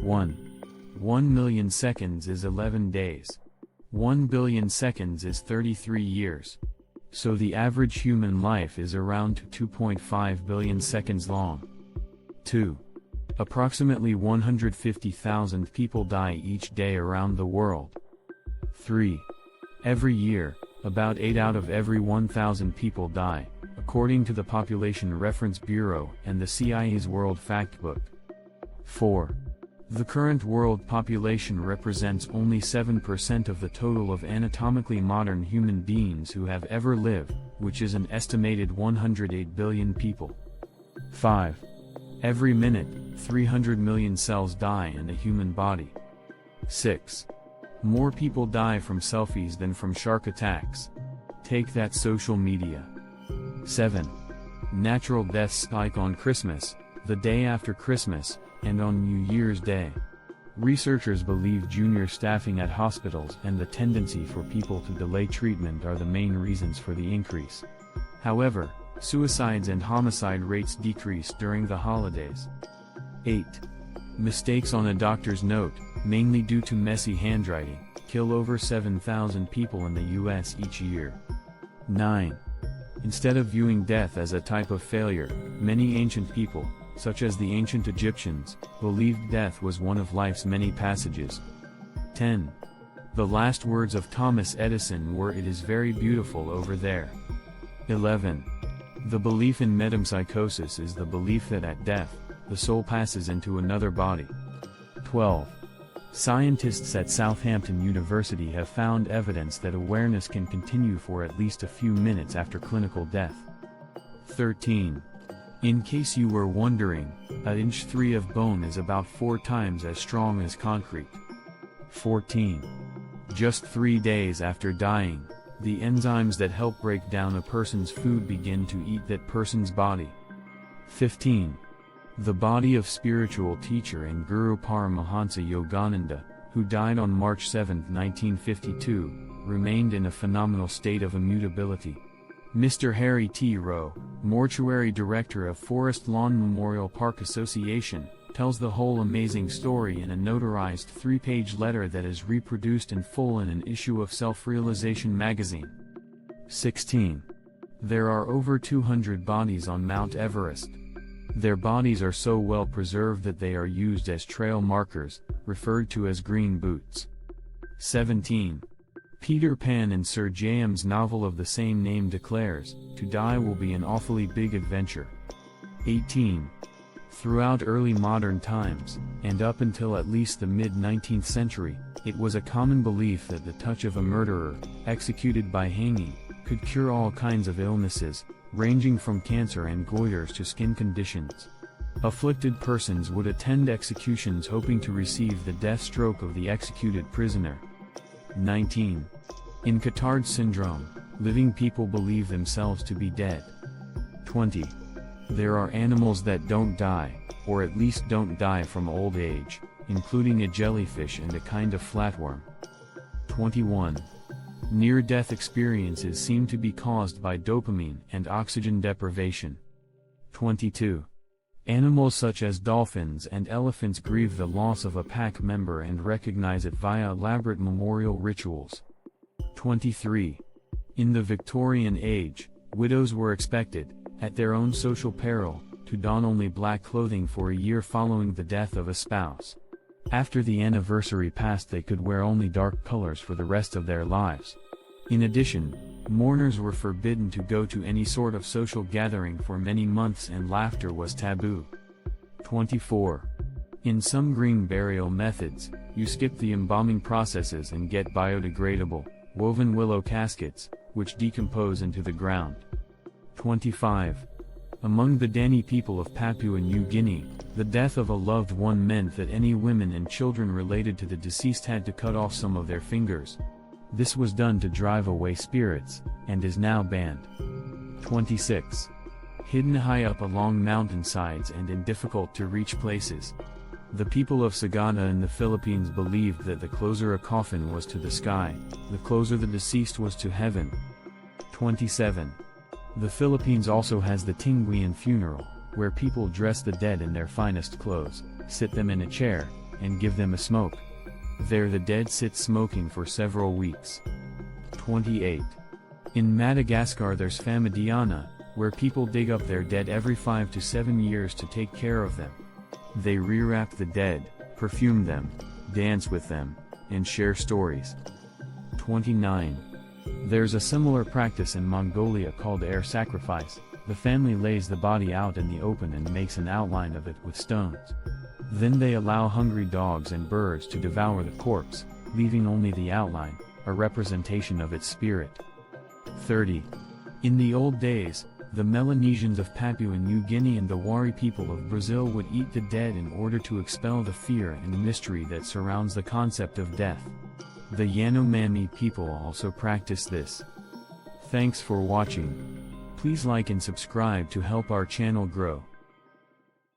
1. 1 million seconds is 11 days. 1 billion seconds is 33 years. So the average human life is around 2.5 billion seconds long. 2. Approximately 150,000 people die each day around the world. 3. Every year, about 8 out of every 1,000 people die, according to the Population Reference Bureau and the CIA's World Factbook. 4. The current world population represents only 7% of the total of anatomically modern human beings who have ever lived, which is an estimated 108 billion people. 5. Every minute, 300 million cells die in the human body. 6. More people die from selfies than from shark attacks. Take that, social media. 7. Natural deaths spike on Christmas, the day after Christmas, and on New Year's Day. Researchers believe junior staffing at hospitals and the tendency for people to delay treatment are the main reasons for the increase. However, suicides and homicide rates decrease during the holidays. 8. Mistakes on a doctor's note, mainly due to messy handwriting, kill over 7,000 people in the US each year. 9. Instead of viewing death as a type of failure, many ancient people, such as the ancient Egyptians, believed death was one of life's many passages. 10. The last words of Thomas Edison were, "It is very beautiful over there." 11. The belief in metempsychosis is the belief that at death, the soul passes into another body. 12. Scientists at Southampton University have found evidence that awareness can continue for at least a few minutes after clinical death. 13. In case you were wondering, 1 inch 3 of bone is about 4 times as strong as concrete. 14. Just 3 days after dying, the enzymes that help break down a person's food begin to eat that person's body. 15. The body of spiritual teacher and Guru Paramahansa Yogananda, who died on March 7, 1952, remained in a phenomenal state of immutability. Mr. Harry T. Rowe, mortuary director of Forest Lawn Memorial Park Association, tells the whole amazing story in a notarized 3-page letter that is reproduced in full in an issue of Self-Realization magazine. 16. There are over 200 bodies on Mount Everest. Their bodies are so well preserved that they are used as trail markers, referred to as green boots. 17. Peter Pan in Sir J.M.'s novel of the same name declares, "To die will be an awfully big adventure." 18. Throughout early modern times, and up until at least the mid-19th century, it was a common belief that the touch of a murderer, executed by hanging, could cure all kinds of illnesses, ranging from cancer and goiters to skin conditions. Afflicted persons would attend executions hoping to receive the death stroke of the executed prisoner. 19. In Cotard syndrome, living people believe themselves to be dead. 20. There are animals that don't die, or at least don't die from old age, including a jellyfish and a kind of flatworm. 21. Near-death experiences seem to be caused by dopamine and oxygen deprivation. 22. Animals such as dolphins and elephants grieve the loss of a pack member and recognize it via elaborate memorial rituals. 23. In the Victorian age, widows were expected, at their own social peril, to don only black clothing for a year following the death of a spouse. After the anniversary passed, they could wear only dark colors for the rest of their lives. In addition, mourners were forbidden to go to any sort of social gathering for many months and laughter was taboo. 24. In some green burial methods, you skip the embalming processes and get biodegradable, woven willow caskets, which decompose into the ground. 25. Among the Dani people of Papua New Guinea, the death of a loved one meant that any women and children related to the deceased had to cut off some of their fingers. This was done to drive away spirits, and is now banned. 26. Hidden high up along mountainsides and in difficult-to-reach places. The people of Sagana in the Philippines believed that the closer a coffin was to the sky, the closer the deceased was to heaven. 27. The Philippines also has the Tinguian funeral, where people dress the dead in their finest clothes, sit them in a chair, and give them a smoke. There the dead sit smoking for several weeks. 28. In Madagascar there's Famadiana, where people dig up their dead every 5 to 7 years to take care of them. They rewrap the dead, perfume them, dance with them, and share stories. 29. There's a similar practice in Mongolia called air sacrifice. The family lays the body out in the open and makes an outline of it with stones. Then they allow hungry dogs and birds to devour the corpse, leaving only the outline, a representation of its spirit. 30. In the old days, the Melanesians of Papua New Guinea and the Wari people of Brazil would eat the dead in order to expel the fear and mystery that surrounds the concept of death. The Yanomami people also practice this. Thanks for watching. Please like and subscribe to help our channel grow.